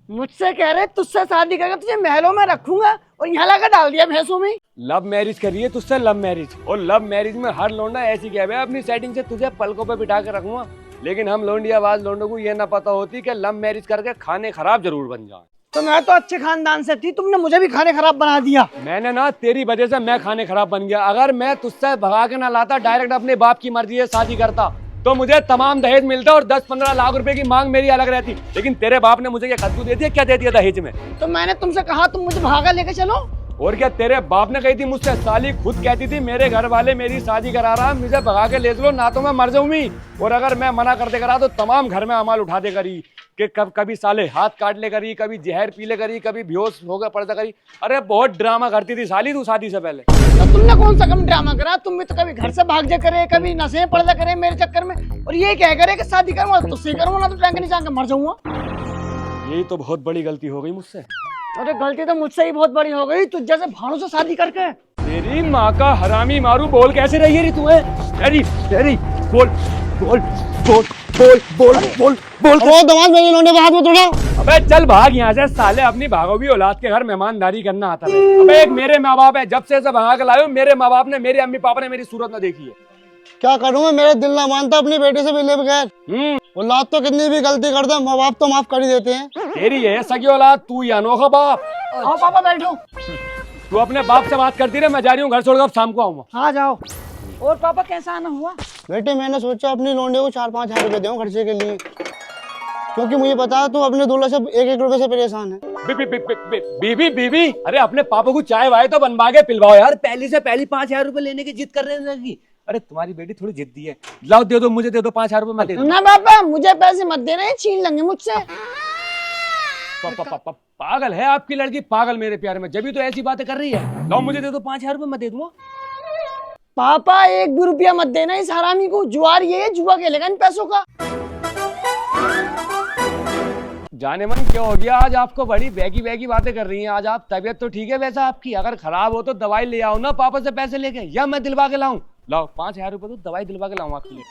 मुझसे कह रहे तुझसे शादी करके तुझे महलों में रखूंगा और यहाँ लाकर डाल दिया भैंसों में। लव मैरिज करिए तुझसे, लव मैरिज। और लव मैरिज में हर लौंडा ऐसी कह रहा है अपनी सेटिंग से तुझे पलकों पे बिठा के रखूंगा, लेकिन हम लौंडियाबाज लोंडों को ये ना पता होती कि लव मैरिज करके खाने खराब जरूर बन जाए। तो मैं तो अच्छे खानदान से थी, तुमने मुझे भी खाने खराब बना दिया। मैंने ना तेरी वजह से मैं खाने खराब बन गया। अगर मैं तुझसे भगा के ना लाता, डायरेक्ट अपने बाप की मर्जी से शादी करता, तो मुझे तमाम दहेज मिलता और 10-15 लाख रुपए की मांग मेरी अलग रहती। लेकिन तेरे बाप ने मुझे क्या कद्दू दे दिया, क्या दे दिया दहेज में? तो मैंने तुमसे कहा तुम मुझे भगा लेके चलो। और क्या तेरे बाप ने कही थी मुझसे? साली खुद कहती थी मेरे घर वाले मेरी शादी करा रहा, मुझे भगा के ले चलो ना तो मैं मर जाऊंगी। और अगर मैं मना कर दे करा तो तमाम घर में अमाल उठा दे करी कि कभी साले हाथ काट ले करी, कभी जहर पी ले करी, कभी बेहोश होकर पड़ता करी। अरे बहुत ड्रामा करती थी साली तू शादी से पहले। तो तुमने कौन सा कम ड्रामा करा? तुम भी तो कभी घर से भाग जा करे, कभी नशे में पड़ जा करे मेरे चक्कर में, और ये क्या करे कि शादी करूंगा तो तुझसे करूंगा, ना तो टैंक नहीं जाकर मर जाऊंगा। यही तो बहुत बड़ी गलती हो गई मुझसे। अरे गलती तो मुझसे ही बहुत बड़ी हो गई, तुझ जैसे भाड़ों से शादी करके। तेरी माँ का हरामी मारू, बोल कैसे रही है तू? है तेरी तेरी बोल बोल बोल बोल बोल बोल बोल। वो दमाद मेरी लोने पे हाथ में तोड़ा। अबे चल भाग यहाँ से साले, अपनी भागोगी औलाद के घर मेहमानदारी करना आता है। अबे एक मेरे माँ बाप है, जब से ऐसा भगा के लाए मेरे माँ बाप ने, मेरे अम्मी पापा ने मेरी सूरत ना देखी है। क्या करूं मैं, मेरा दिल ना मानता अपनी बेटी से मिले बगैर। औलाद तो कितनी भी गलती कर दे माँ बाप तो माफ कर ही देते हैं। तेरी है सगी औलाद, तू ही अनोखा बाप। आओ पापा बैठो। तू अपने बाप से बात करती रहे, मैं जा रही हूँ घर छोड़कर, अब शाम को आऊंगा। हाँ जाओ। और पापा कैसा आना हुआ? बेटे मैंने सोचा अपनी लौंडे को 4-5 हजार रुपए दूं खर्चे के लिए, क्योंकि मुझे पता है तू अपने दूल्हा से 1-1 रुपए से परेशान है। बीबी बीबी, अरे अपने पापा को चाय वाय तो बनवा के पिलवाओ यार, पहली से पहली 5,000 रुपए लेने की जिद कर रहे हैं। अरे तुम्हारी बेटी थोड़ी जिद्दी है। लाओ दे दो, मुझे दे दो 5,000 रुपए, मैं दे दूं। ना पापा मुझे पैसे मत दे रहे, छीन लेंगे मुझसे। पागल है आपकी लड़की, पागल मेरे प्यार में, जब भी तो ऐसी बातें कर रही है। लाओ मुझे दे दो 5,000 रुपए, मैं दे दूंगा। पापा 1 भी रुपया मत देना इस हरामी को, जुआर ये है, जुआ खेलेगा इन पैसों का। जाने मन क्या हो गया आज आपको, बड़ी बैगी बातें कर रही हैं आज आप। तबीयत तो ठीक है वैसा आपकी? अगर खराब हो तो दवाई ले आओ ना पापा से पैसे लेके, या मैं दिलवा के लाऊं? लाओ 5,000 रुपए तो दवाई दिलवा के लाऊं आपके लिए।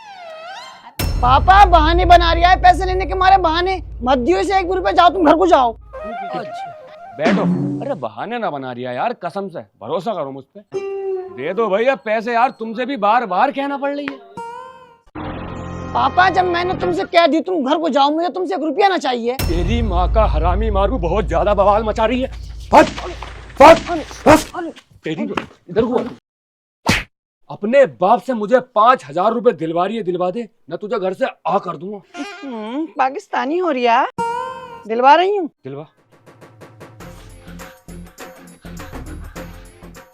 पापा बहाने बना रही है, पैसे लेने के मारे बहाने मत दियो इसे 1 भी रुपया, जाओ तुम घर को जाओ। बैठो। अरे बहाने ना बना रही है यार, कसम से भरोसा करो मुझ पे। दे दो भैया पैसे यार, तुमसे भी बार बार कहना पड़ रही है। पापा जब मैंने तुमसे कह दी तुम घर को जाओ, मुझे तुमसे 1 रुपया ना चाहिए। तेरी माँ का हरामी मारू, बहुत ज्यादा बवाल मचा रही है। हट हट तेरी, इधर को। अपने बाप से मुझे 5,000 रुपए दिलवा रही है, दिलवा दे ना तुझे घर से आ कर दूंगा। पाकिस्तानी हो रही है, दिलवा रही हूँ। दिलवा।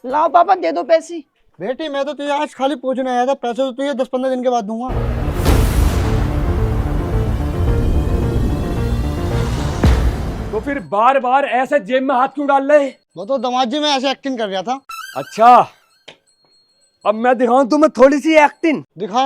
लाओ पापा दे दो पैसे। बेटी मैं तो तुझे आज खाली पूछने आया था, पैसे तो तुझे 10-15 दिन के बाद दूंगा। तो फिर बार बार ऐसे जेब में हाथ क्यों डाल रहे? वो तो दामाद जी मैं ऐसे एक्टिंग कर रहा था। अच्छा अब मैं दिखाऊं तुम्हें थोड़ी सी एक्टिंग? दिखा।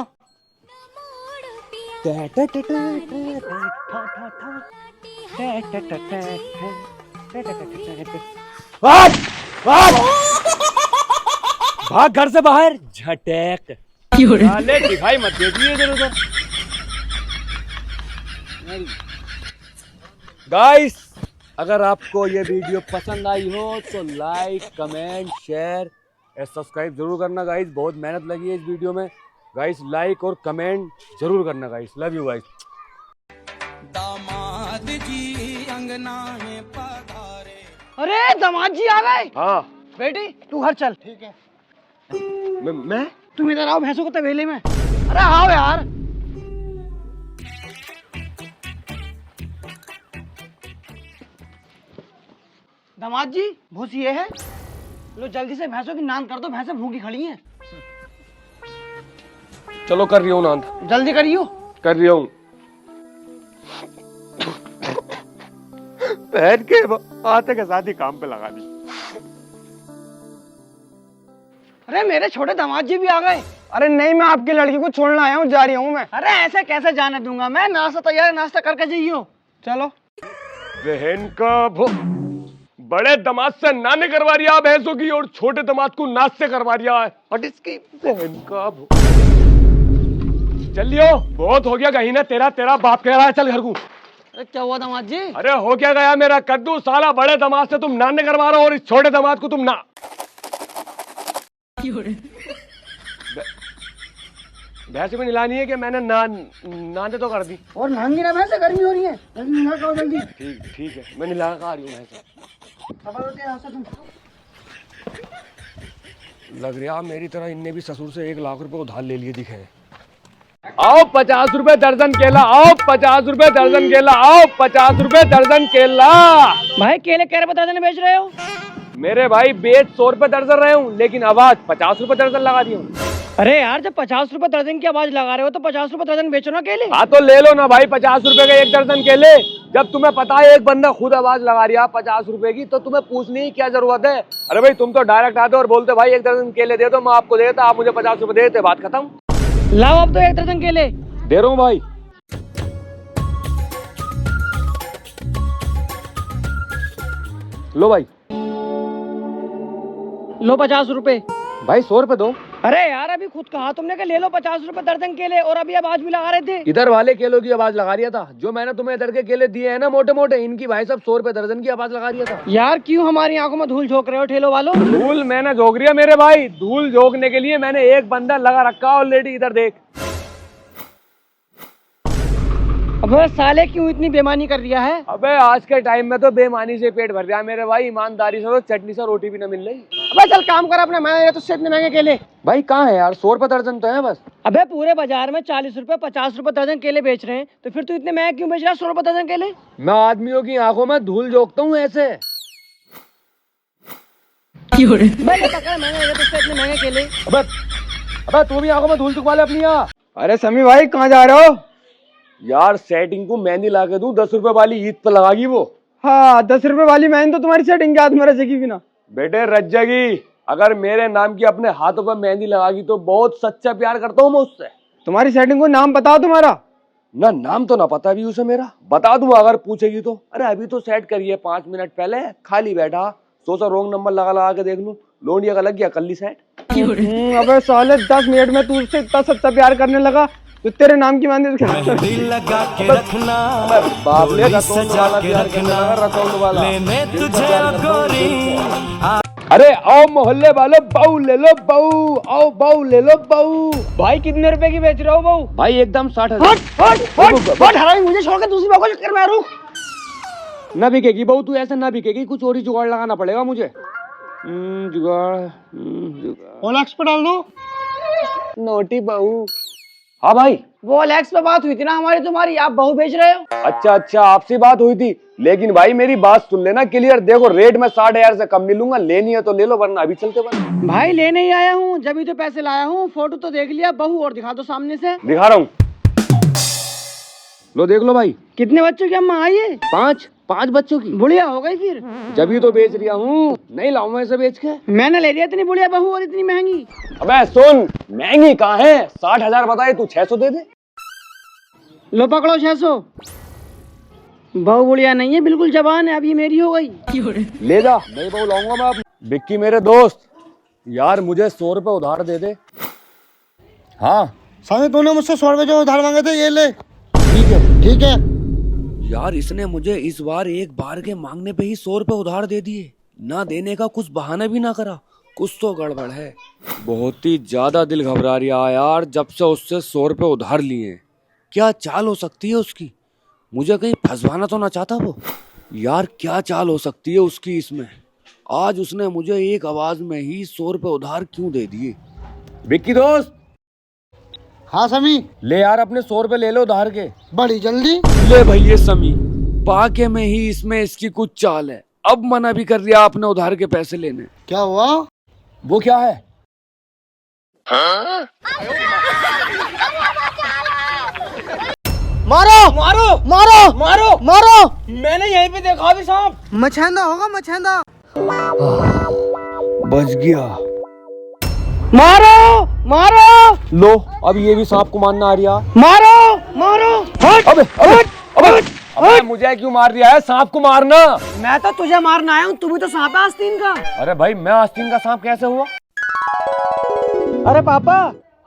भाग घर से बाहर, झटक। दिखाई मत देखिए इधर उधर। गाइस अगर आपको ये वीडियो पसंद आई हो तो लाइक कमेंट शेयर सब्सक्राइब जरूर करना गाइस, बहुत मेहनत लगी है इस वीडियो में गाइस। लाइक और कमेंट जरूर करना गाइस, लव यू गाइस। दामाद जी अंगना में पधारे। अरे दामाद जी आ गए। हाँ बेटी तू घर चल। ठीक है। मैं तुम इधर आओ भैंसों को तबेले में। अरे आओ यार। दामाद जी भूस ये है, लो जल्दी से भैंसों की नान कर दो, भैंसें भूखी खड़ी हैं। चलो कर रही हूँ नान, जल्दी करियो। कर रही हूँ। पहन के आते के साथ ही काम पे लगा दी। अरे मेरे छोटे दामाद जी भी आ गए। अरे नहीं मैं आपकी लड़की को छोड़ना आया हूँ, जा रही हूँ मैं। अरे ऐसे कैसे जाने दूंगा मैं, नाश्ता तैयार है, नाश्ता करके जाइयो। चलो। बहन का बड़े दमाद से नाने करवा रही है भैंसों की, और छोटे दमाद को नाच से करवा रही है। और इसकी बहन का चलियो बहुत हो गया, कहीं ना तेरा बाप कह रहा है चल घर को। अरे क्या हुआ दामाद जी? अरे हो क्या गया मेरा कद्दू, साला बड़े दामाद से तुम नाने करवा रहे हो और इस छोटे दामाद को तुम ना। भैंस में निलानी है कि मैंने नाने तो कर दी। और नहाएंगे ना भैंस, गर्मी हो रही है, जल्दी नहा के आओ जल्दी। ठीक है, मैं निला कर आ रही हूँ भैंस। लग रहा मेरी तरह इनने भी ससुर से 1 लाख रुपए उधार ले लिए दिखे हैं। आओ 50 रुपए दर्जन केला, आओ 50 रुपए दर्जन केला, आओ 50 रुपए दर्जन केला। भाई केले क्या रुपए दर्जन बेच रहे हो? मेरे भाई बेच 100 रुपए दर्जन रहे हूँ, लेकिन आवाज 50 रुपए दर्जन लगा दी हूँ। अरे यार जब 50 रुपए दर्जन की आवाज लगा रहे हो तो 50 रुपए दर्जन बेचो ना केले। हाँ तो ले लो ना भाई 50 रुपए के 1 दर्जन केले। जब तुम्हें पता है एक बंदा खुद आवाज लगा रहा 50 रुपए की, तो तुम्हें पूछने की क्या जरूरत है? अरे भाई तुम तो डायरेक्ट आते और बोलते भाई 1 दर्जन केले दे दो, मैं आपको दे देता, आप मुझे 50 रुपए दे देते, बात खत्म। लाओ अब तो 1 दर्जन केले दे रहा हूँ भाई। लो भाई, लो 50 रुपए। भाई 100 रुपए दो। अरे यार अभी खुद कहा तुमने कि ले लो 50 रुपए दर्जन केले, और अभी आवाज भी लगा रहे थे। इधर वाले केलों की आवाज लगा रहा था, जो मैंने तुम्हें इधर के केले दिए हैं ना मोटे मोटे, इनकी भाई सब 100 रुपए दर्जन की आवाज लगा रहा था। यार क्यों हमारी आंखों में धूल झोंक रहे हो ठेलो वालों? धूल मैंने झोंक रही है मेरे भाई, धूल झोंकने के लिए मैंने एक बंदा लगा रखा ऑलरेडी, इधर देख। अबे साले क्यों इतनी बेईमानी कर दिया है? अबे आज के टाइम में तो बेईमानी से पेट भर रहा है मेरे भाई, ईमानदारी से तो चटनी से रोटी भी ना मिल रही। अबे चल काम कर अपना, मैं तो इतने महंगे केले। भाई कहाँ है यार, 100 रुपए दर्जन तो है बस। अबे पूरे बाजार में 40 रुपए 50 रुपए दर्जन केले बेच रहे हैं, तो फिर तू इतने महंगे क्यों बेच रहा है 100 रुपए दर्जन केले? मैं आदमियों की आंखों में धूल झोंकता हूँ ऐसे। मैंने इतने महंगे केले। अबे तू भी आंखों में धूल चुकवा ले अपनी यहाँ। अरे समी भाई कहाँ जा रहे हो? यार सेटिंग को मेहंदी ला के दूं, 10 रुपए वाली ईद पे लगागी वो। हाँ 10 रुपए वाली मेहंदी तो तुम्हारी सेटिंग के हाथ में रचेगी भी ना। बेटे रच जाएगी, अगर मेरे नाम की अपने हाथों पर मेहंदी लगागी तो बहुत सच्चा प्यार करता हूँ मैं उससे। तुम्हारी सेटिंग को नाम बताओ तुम्हारा। ना नाम तो ना पता भी उसे मेरा, बता दूं अगर पूछेगी तो। अरे अभी तो सेट करिए 5 मिनट पहले, खाली बैठा, सोचा रोंग नंबर लगा लगा के देख लूं, लोंडिया का लग गया कल्ली सेट। अबे साले 10 मिनट में तू उससे इतना सच्चा प्यार करने लगा तो तेरे नाम की मेहंदी दिल लगा के रखना, बाबले का सजा के रखना, लेने तुझे गोरी। अरे आओ मोहल्ले वालों, बहू ले लो बहू, आओ बहू ले लो बहू। भाई कितने रुपए की बेच रहे हो बहू? भाई एकदम 60,000। मुझे छोड़ के दूसरी बात चक्कर में रुक। ना बिकेगी बहू, तू ऐसे ना बिकेगी, कुछ और ही जुगाड़ लगाना पड़ेगा मुझे। जुगाड़ OLX पे डाल दो। नोटी बहू। हाँ भाई, वो OLX पे बात हुई थी ना हमारी तुम्हारी, आप बहू बेच रहे हो? अच्छा आपसी बात हुई थी, लेकिन भाई मेरी बात सुन लेना क्लियर। देखो रेट में 60,000 से कम नहीं लूंगा, लेनी है तो ले लो वरना अभी चलते बन। भाई लेने ही आया हूँ, जब भी तो पैसे लाया हूँ, फोटो तो देख लिया, बहू और दिखा दो सामने से। दिखा रहा हूँ, लो देख लो भाई। कितने बच्चों की अम्मा आई है? 5 बच्चों की। बुढ़िया हो गई फिर। जब तो बेच रिया हूँ, नहीं लाऊं मैं इसे बेच के। मैंने ले लिया इतनी बुढ़िया बहू और इतनी महंगी। अबे सुन, महंगी कहाँ है, 60,000 बताए, तू 600 दे दे। लो पकड़ो 600। बहू बुढ़िया नहीं है, बिल्कुल जवान है, अब ये मेरी हो गई। ले जा, नहीं बहू लाऊंगा मैं। बिक्की मेरे दोस्त, यार मुझे 100 रुपए उधार दे दे। हाँ समी तूने मुझसे 100 रुपए जो उधार मांगे थे ये ले। ठीक है। यार इसने मुझे इस बार एक बार के मांगने पे ही 100 रुपए उधार दे दिए, ना देने का कुछ बहाना भी ना करा, कुछ तो गड़बड़ है। बहुत ही ज्यादा दिल घबरा रहा है यार, जब से उससे 100 रुपए उधार लिए। क्या चाल हो सकती है उसकी, मुझे कहीं फंसवाना तो ना चाहता वो। यार क्या चाल हो सकती है उसकी इसमें, आज उसने मुझे एक आवाज में ही 100 रुपए उधार क्यों दे दिए। विक्की दोस्त। हाँ समी। ले यार अपने 100 रुपए ले लो उधार के, बड़ी जल्दी। ले भाई ये समी, पाके में ही इसमें इसकी कुछ चाल है, अब मना भी कर दिया अपने उधार के पैसे लेने। क्या हुआ? वो क्या है? मारो मारो मारो मारो मारो। मैंने यहीं पे देखा अभी सांप। मछेंदा होगा मछेंदा। बच गया। मारो मारो। लो अब ये भी सांप को मारना आ रहा। मारो मारो। अबे अबे अबे अबे मुझे क्यों मार दिया है, सांप को मारना। मैं तो तुझे मारना आया हूँ, तू भी तो सांप है आस्तीन का। अरे भाई मैं आस्तीन का सांप कैसे हुआ? अरे पापा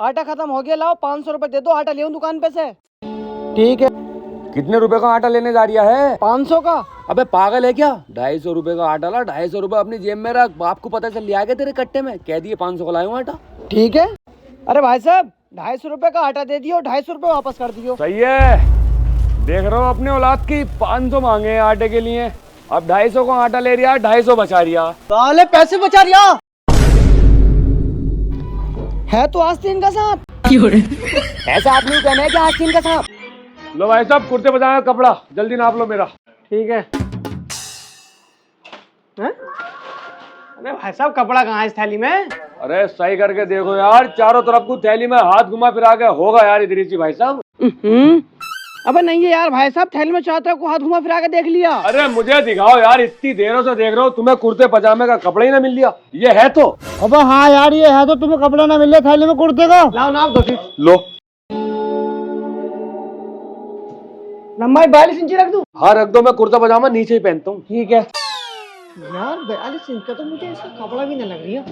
आटा खत्म हो गया, लाओ 500 रुपए दे दो, आटा ले दुकान पे से। ठीक है। कितने रुपए का आटा लेने जा रही है? 500 का। अबे पागल है क्या? 250 रुपए का आटा ला, 250 रुपए अपनी जेब में रख। बाप को पता चल लिया क्या तेरे कट्टे में? कह दिए 500 का लाया हूं आटा। ठीक है। अरे भाई साहब 250 रुपए का आटा दे दियो, 250 रुपए वापस कर दियो। सही है, देख रहे हो अपने औलाद की 500 मांगे हैं आटे के लिए, अब 250 का आटा ले रिया, 250 बचा रिया। साले पैसे बचा रिया है तो आस्तीन का सांप। ऐसा आप नहीं कहना है कि आस्तीन का सांप। लो भाई साहब कुर्ते पजामे का कपड़ा जल्दी नाप लो मेरा। ठीक है। हैं? अरे भाई साहब कपड़ा कहाँ है इस थैली में? अरे सही करके देखो यार, चारों तरफ को थैली में हाथ घुमा फिरा के होगा यार इधर जी भाई साहब। अबे नहीं है यार भाई साहब, थैली में चारों तरफ को हाथ घुमा फिरा के देख लिया। अरे मुझे दिखाओ यार, इतनी देरों से देख रहा हूँ, तुम्हें कुर्ते पजामे का कपड़ा ही ना मिल लिया। ये है तो? अबे हाँ यार ये है तो, तुम्हें कपड़ा ना मिल रहा थैली में कुर्ते का। लाओ नाप दो फिर। लो। लंबाई 42 इंची रख दूं? हाँ रख दो, मैं कुर्ता पजामा नीचे ही पहनता हूँ। ठीक है। यार 42 इंच का तो मुझे इसका कपड़ा भी नहीं लग रही है।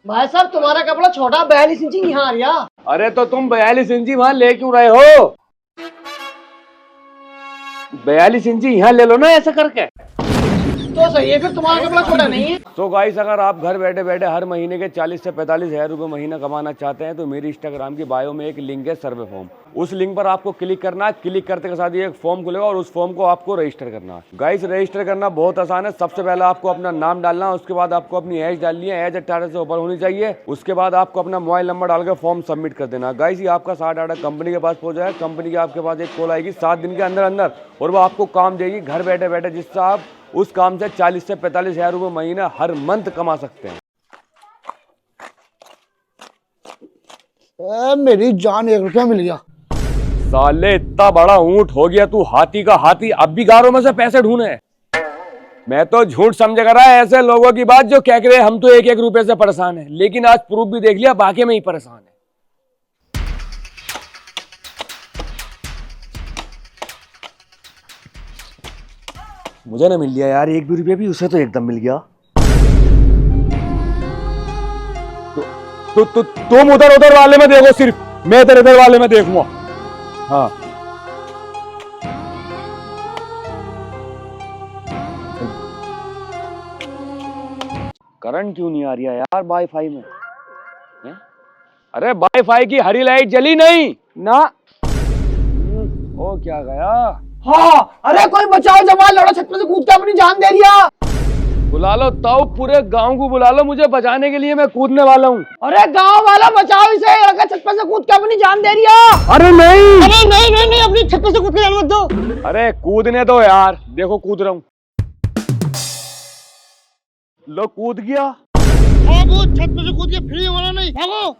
भाई साहब तुम्हारा कपड़ा छोटा, 42 इंची यहाँ आ रहा। अरे तो तुम 42 इंची वहां ले क्यों रहे हो? 42 इंची यहाँ ले लो ना ऐसा करके। तो सही है, फिर तुम्हारा कपड़ा छोटा नहीं है। तो गाइस अगर आप घर बैठे बैठे हर महीने के 40 से 45 हजार रुपए महीना कमाना चाहते हैं तो मेरी इंस्टाग्राम की बायो में एक लिंक है सर्वे फॉर्म, उस लिंक पर आपको क्लिक करना है। क्लिक करते के साथ ही एक फॉर्म खुलेगा और उस फॉर्म को आपको रजिस्टर करना है। गाइस रजिस्टर करना बहुत आसान है। सबसे पहले आपको अपना नाम डालना है, उसके बाद आपको अपनी एज डालनी है, एज 18 से ऊपर होनी चाहिए। उसके बाद आपको अपना मोबाइल नंबर डाल के फॉर्म सबमिट कर देना। गाइस ये आपका सारा डाटा कंपनी के पास पहुंच जाएगा। कंपनी की आपके पास एक कॉल आएगी 7 दिन के अंदर अंदर और वो आपको काम देगी घर बैठे बैठे, जिससे आप उस काम से 40 से 45 हजार रुपए महीना हर मंथ कमा सकते हैं। मेरी जान 1 रुपया मिल गया। साले इतना बड़ा ऊंट हो गया तू, हाथी का हाथी, अब भी गारों में से पैसे ढूंढे। मैं तो झूठ समझ कर रहा है ऐसे लोगों की बात जो कह रहे हम तो 1-1 रुपए से परेशान है, लेकिन आज प्रूफ भी देख लिया बाकी में ही परेशान है। मुझे ना मिल लिया यार 1 भी रुपया भी, उसे तो एकदम मिल गया। तुम उधर उधर वाले में देखो, सिर्फ मैं इधर इधर वाले में देखूंगा। हाँ करंट क्यों नहीं आ रही है यार वाईफाई में? है? अरे वाईफाई की हरी लाइट जली नहीं ना? ओ क्या गया? हाँ, अरे कोई बचाओ, जवान लौड़ा छत पे से कूद के अपनी जान दे दिया। बुला लो ताऊ, पूरे गांव को बुला लो, मुझे बचाने के लिए मैं कूदने वाला हूँ। अरे गांव वाला बचाओ इसे, लड़का छत पे से कूद के अपनी जान दे दिया। अरे नहीं अरे नहीं नहीं नहीं, अपनी छत पे से कूद के जान मत दो। अरे कूदने दो यार, देखो कूद रहा हूँ। लो कूद गया। वो छत पे से कूद के फ्री होना नहीं, भागो।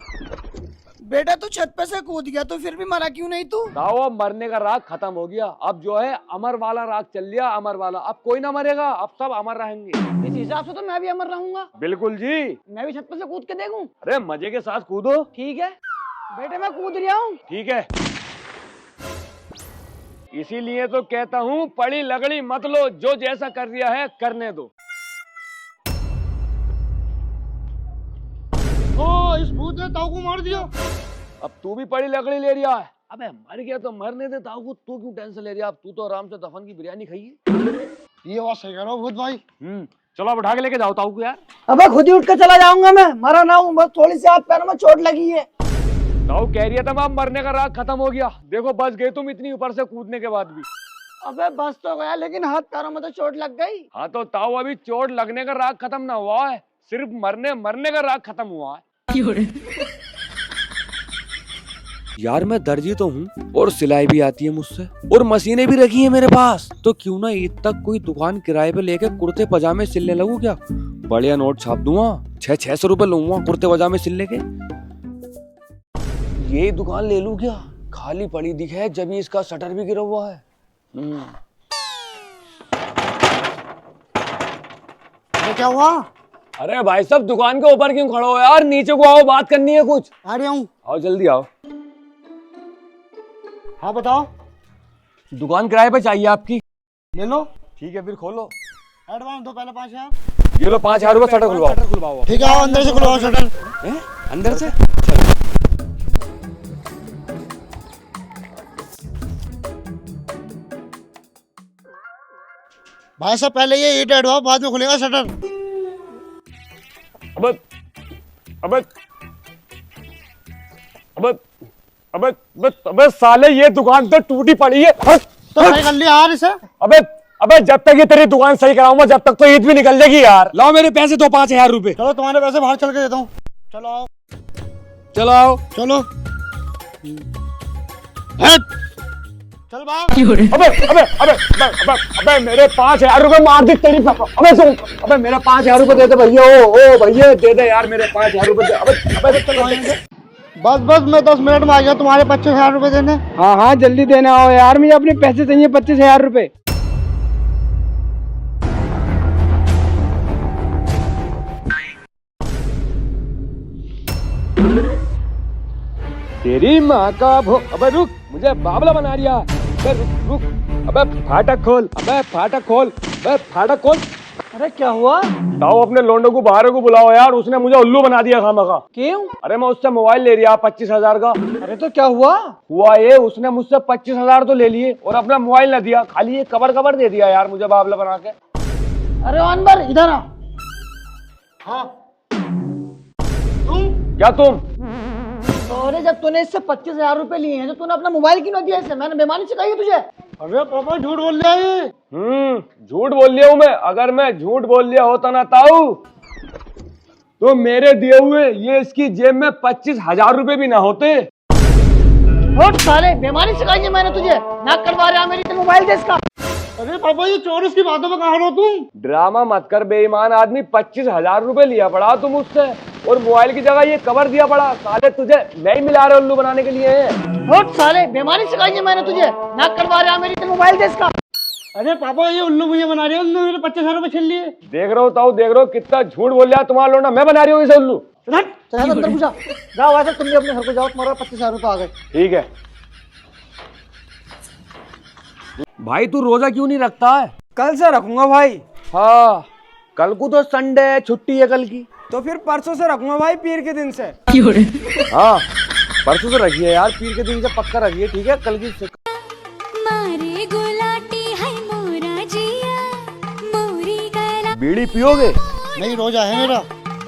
बेटा तू छत पे से कूद गया तो फिर भी मरा क्यों नहीं तू? ताऊ अब मरने का राग खत्म हो गया, अब जो है अमर वाला राग चल लिया, अमर वाला। अब कोई ना मरेगा, अब सब अमर रहेंगे। इस हिसाब से तो मैं भी अमर रहूंगा। बिल्कुल जी। मैं भी छत पे से कूद के देखूं? अरे मजे के साथ कूदो। ठीक है बेटे, मैं कूद रहा हूँ। ठीक है, इसीलिए तो कहता हूँ पड़ी लगड़ी मत लो, जो जैसा कर दिया है करने दो। ओ इस भूत ने ताऊ को मार दिया। अब तू भी पड़ी लकड़ी ले रहा है। अबे मर गया तो मरने दे ताऊ को, तू क्यों टेंशन ले रहा है? अब तू तो आराम से दफन की बिरयानी खाइए। ये बात सही कह रहा हो भूत भाई। चलो अब उठा के लेके जाओ ताऊ को यार। अबे खुद ही उठ के चला जाऊंगा मैं, मरा ना हूँ, बस थोड़ी सी हाथ पैरों में चोट लगी है। ताऊ कह रही है था अब मरने का राग खत्म हो गया, देखो बच गए तुम इतनी ऊपर से कूदने के बाद भी। अबे बस तो गया, लेकिन हाथ पैरों में तो चोट लग गई। हाँ तो ताऊ अभी चोट लगने का राग खत्म ना हुआ है, सिर्फ मरने का राग खत्म हुआ है। यार मैं दर्जी तो हूँ और सिलाई भी आती है मुझसे और मशीनें भी रखी है मेरे पास, तो क्यों ना ईद तक कोई दुकान किराए पे लेके कुर्ते पजामे सिलने लगूं क्या? बढ़िया नोट छाप दूंगा, 600 रुपए लूंगा कुर्ते पजामे सिलने के। ये दुकान ले लूं क्या? खाली पड़ी दिखे जब ही इसका शटर भी गिरा हुआ है। क्या हुआ? अरे भाई साहब दुकान के ऊपर क्यों खड़े हो यार, नीचे को आओ, बात करनी है कुछ। आ रहा हूँ। आओ जल्दी आओ। हाँ बताओ। दुकान किराए पे चाहिए आपकी। ले लो। ठीक है फिर खोलो। एडवांस दो पहले 5000। ये लो 5000 रुपए, शटर खुलवाओ। ठीक है आओ अंदर से खुलवाओ शटर। अंदर से? चलो। भाई साहब पहले ये ईट हटवाओ, बाद में खुलेगा शटर। अबे अबे अबे अबे अबे अबे साले ये दुकान तो टूटी पड़ी है। हट, तो सही कर लिया यार इसे। अबे अबे जब तक ये तेरी दुकान सही कराऊंगा जब तक तो ईद भी निकल जाएगी यार। लाओ मेरे पैसे दो 5,000 रुपए। चलो तुम्हारे पैसे बाहर चल के देता हूँ। चलो आओ। चलो आओ। चलो हट। चल बाहर। अबे अबे अबे अबे अबे अबे मेरे 5,000 रुपए मार दी तेरी पापा। अबे सुन, अबे मेरे 5,000 रुपए दे दे भैया। ओ भैया दे दे यार मेरे 5,000 रुपए दे। अबे अबे चलो। बस बस मैं 10 मिनट में आ गया तुम्हारे 25,000 रुपए देने। हाँ हाँ जल्दी देना हो यार, मुझे अपने पैसे चाहिए 25,000 रुपए। तेरी माँ का भो। अबे रुक, मुझे बाबला बना रिया। अबे रुक रुक। अबे फाटक खोल, अबे फाटक खोल, अबे फाटक खोल। अरे क्या हुआ? ताऊ अपने लोंडो को बाहर को बुलाओ यार, उसने मुझे उल्लू बना दिया खामखा। क्यों? अरे मैं उससे मोबाइल ले रिया 25,000 का। अरे तो क्या हुआ? हुआ ये, उसने मुझसे 25,000 तो ले लिए और अपना मोबाइल न दिया, खाली ये कवर दे दिया यार मुझे बाबला बना के। अरे अनवर इधर आ। हाँ क्या तुम? अरे जब तूने इससे 25,000 रुपए लिए हैं तो तूने अपना मोबाइल क्यों नहीं दिया इसे? मैंने बेईमानी सिखाई है तुझे? अरे पापा झूठ बोल रहा है ये। झूठ बोल लिया हूँ मैं। अगर मैं झूठ बोल लिया होता ना ताऊ तो मेरे दिए हुए ये इसकी जेब में 25,000 रुपए भी ना होते। उठ साले, बेईमानी सिखाई है मैंने तुझे। ना करवा रहा मेरी, तेरे मोबाइल दे इसका। अरे पापा ये चोर की बातों में कहा हो तुम। ड्रामा मत कर बेईमान आदमी। 25,000 रुपए लिया पड़ा तुम उससे और मोबाइल की जगह ये कवर दिया पड़ा। साले तुझे नहीं मिला रहे उल्लू बनाने के लिए। उठ साले, बेईमानी सिखाई है मैंने तुझे। ना करवा रहा मेरी, तेरे मोबाइल दे इसका। अरे पापा ये उल्लू मुझे बना रही है, उन्होंने मेरे 25,000 रुपए छीन लिए। देख रहे हो ताऊ, देख रहे हो कितना झूठ बोल रहा है तुम्हारा लोंडा। मैं बना रही हूँ इसे उल्लू। चल अंदर घुसा। जाओ ऐसे, तुम भी अपने घर को जाओ, तुम्हारा 25,000 रुपए आ गए। ठीक है भाई, तू रोजा क्यों नहीं रखता है? कल से रखूंगा भाई। हाँ, कल को तो संडे है, छुट्टी है कल की। तो फिर परसों से रखूंगा भाई, पीर के दिन से। हाँ परसों से रखिए यार, पीर के दिन से पक्का रखिए। ठीक है, कल की मारे गुलाटी है मोरा जिया, मोरी गला। बीड़ी पियोगे? नहीं रोजा है मेरा।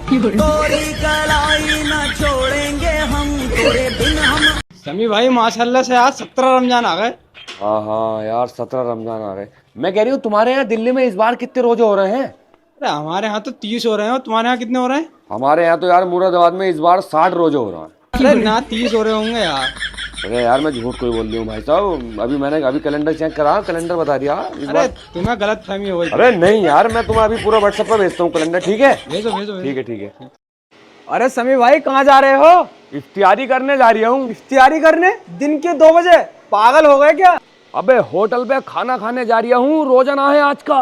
तोरी कलाई न छोड़ेंगे हम, तेरे बिन हम। समी भाई माशाल्लाह से आज 17 रमजान आ गए। हाँ हाँ यार 17 रमजान आ रहे। मैं कह रही हूँ तुम्हारे यहाँ दिल्ली में इस बार कितने रोजे हो रहे हैं? अरे हमारे यहाँ तो 30 हो रहे हैं, और तुम्हारे यहाँ कितने हो रहे हैं? हमारे यहाँ तो यार मुरादाबाद में इस बार 60 रोजे हो रहे हैं। अरे ना 30 हो रहे होंगे यार। अरे यार मैं झूठ कोई बोल रही हूँ भाई साहब। मैंने अभी कैलेंडर चेक करा, कैलेंडर बता दिया इस अरे बार। तुम्हें गलत फहमी हो गई। अरे नहीं यार, मैं तुम्हें अभी पूरा व्हाट्सएप पर भेजता हूँ कैलेंडर। ठीक है भेजो भेजो। ठीक है ठीक है। अरे समी भाई कहाँ जा रहे हो? इफ्तियारी करने जा रही हूँ। इफ्तियारी करने? दिन के 2 बजे? पागल हो गए क्या? अबे होटल पे खाना खाने जा रही हूँ, रोजाना है आज का।